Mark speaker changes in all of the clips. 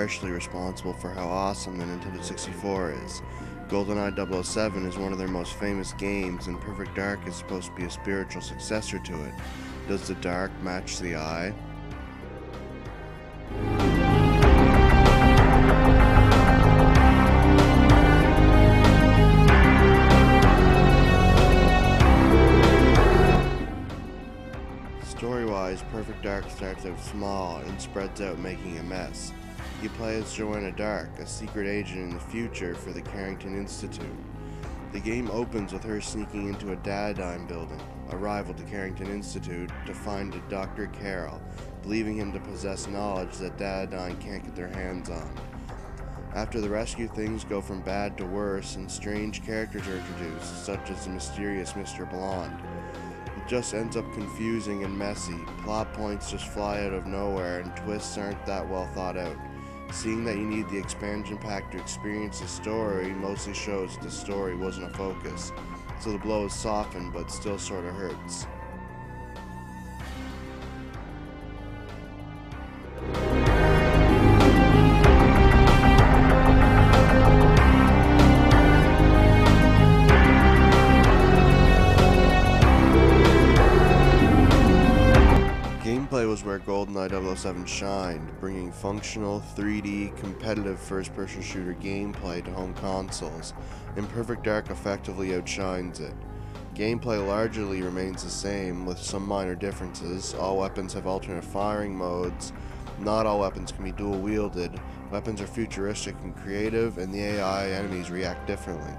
Speaker 1: partially responsible for how awesome the Nintendo 64 is. Goldeneye 007 is one of their most famous games, and Perfect Dark is supposed to be a spiritual successor to it. Does the dark match the eye? Story-wise, Perfect Dark starts out small and spreads out, making a mess. You play as Joanna Dark, a secret agent in the future for the Carrington Institute. The game opens with her sneaking into a Dadadyne building, a rival to Carrington Institute, to find Dr. Carroll, believing him to possess knowledge that Dadadyne can't get their hands on. After the rescue, things go from bad to worse, and strange characters are introduced, such as the mysterious Mr. Blonde. It just ends up confusing and messy. Plot points just fly out of nowhere, and twists aren't that well thought out. Seeing that you need the expansion pack to experience the story mostly shows that the story wasn't a focus, so the blow is softened but still sorta hurts. Gameplay was where Goldeneye 007 shined, bringing functional, 3D, competitive first-person shooter gameplay to home consoles, and Perfect Dark effectively outshines it. Gameplay largely remains the same, with some minor differences. All weapons have alternate firing modes, not all weapons can be dual-wielded, weapons are futuristic and creative, and the AI enemies react differently.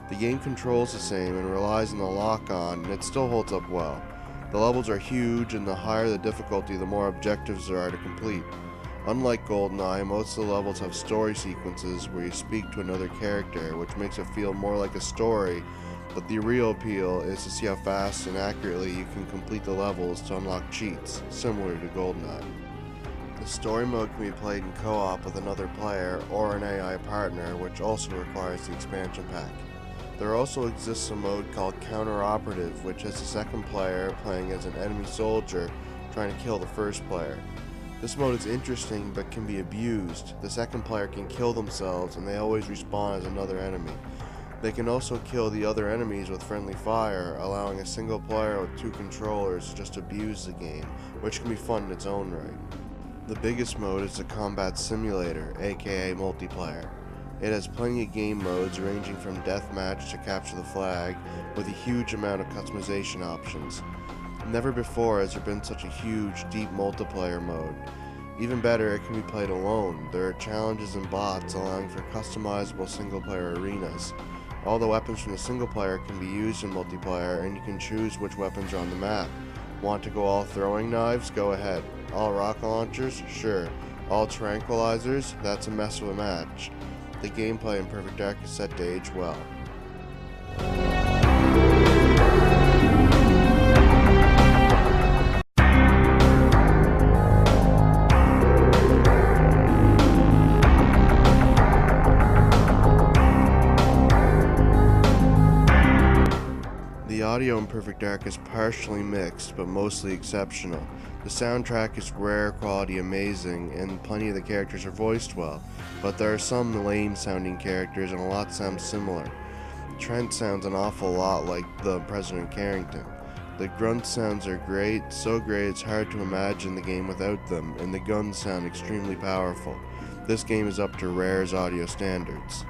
Speaker 1: The game controls the same and relies on the lock-on, and it still holds up well. The levels are huge, and the higher the difficulty, the more objectives there are to complete. Unlike Goldeneye, most of the levels have story sequences where you speak to another character, which makes it feel more like a story, but the real appeal is to see how fast and accurately you can complete the levels to unlock cheats, similar to Goldeneye. The story mode can be played in co-op with another player or an AI partner, which also requires the expansion pack. There also exists a mode called Counter-Operative, which has the second player playing as an enemy soldier trying to kill the first player. This mode is interesting but can be abused. The second player can kill themselves and they always respawn as another enemy. They can also kill the other enemies with friendly fire, allowing a single player with two controllers to just abuse the game, which can be fun in its own right. The biggest mode is the Combat Simulator, aka Multiplayer. It has plenty of game modes ranging from deathmatch to capture the flag, with a huge amount of customization options. Never before has there been such a huge, deep multiplayer mode. Even better, it can be played alone. There are challenges and bots allowing for customizable single-player arenas. All the weapons from the single player can be used in multiplayer, and you can choose which weapons are on the map. Want to go all throwing knives? Go ahead. All rocket launchers? Sure. All tranquilizers? That's a mess of a match. The gameplay in Perfect Dark is set to age well. The audio in Perfect Dark is partially mixed, but mostly exceptional. The soundtrack is rare quality amazing, and plenty of the characters are voiced well, but there are some lame sounding characters and a lot sound similar. Trent sounds an awful lot like the President Carrington. The grunt sounds are great, so great it's hard to imagine the game without them, and the guns sound extremely powerful. This game is up to Rare's audio standards.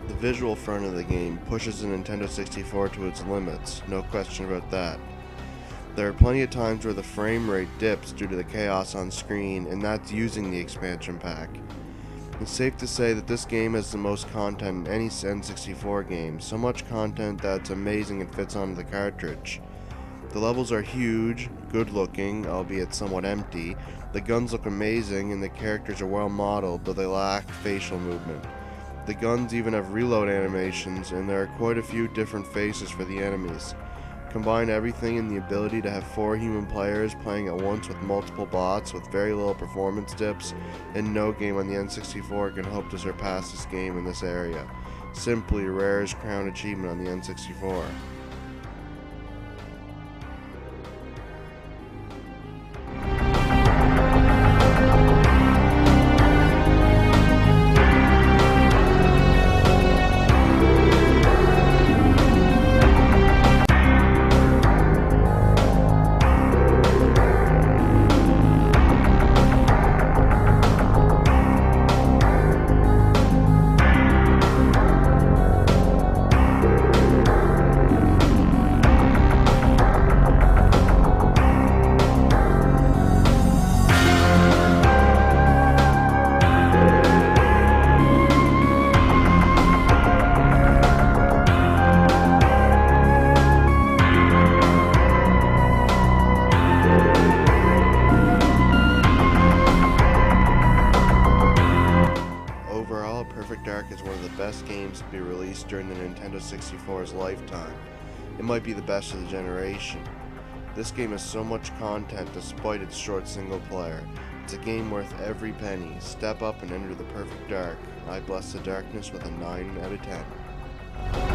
Speaker 1: The visual front of the game pushes the Nintendo 64 to its limits, no question about that. There are plenty of times where the frame rate dips due to the chaos on screen, and that's using the expansion pack. It's safe to say that this game has the most content in any N64 game, so much content that it's amazing it fits onto the cartridge. The levels are huge, good looking, albeit somewhat empty, the guns look amazing, and the characters are well modeled, though they lack facial movement. The guns even have reload animations, and there are quite a few different faces for the enemies. Combine everything in the ability to have 4 human players playing at once with multiple bots with very little performance dips, and no game on the N64 can hope to surpass this game in this area. Simply Rare's crown achievement on the N64. Overall, Perfect Dark is one of the best games to be released during the Nintendo 64's lifetime. It might be the best of the generation. This game has so much content despite its short single player. It's a game worth every penny. Step up and enter the Perfect Dark. I bless the darkness with a 9 out of 10.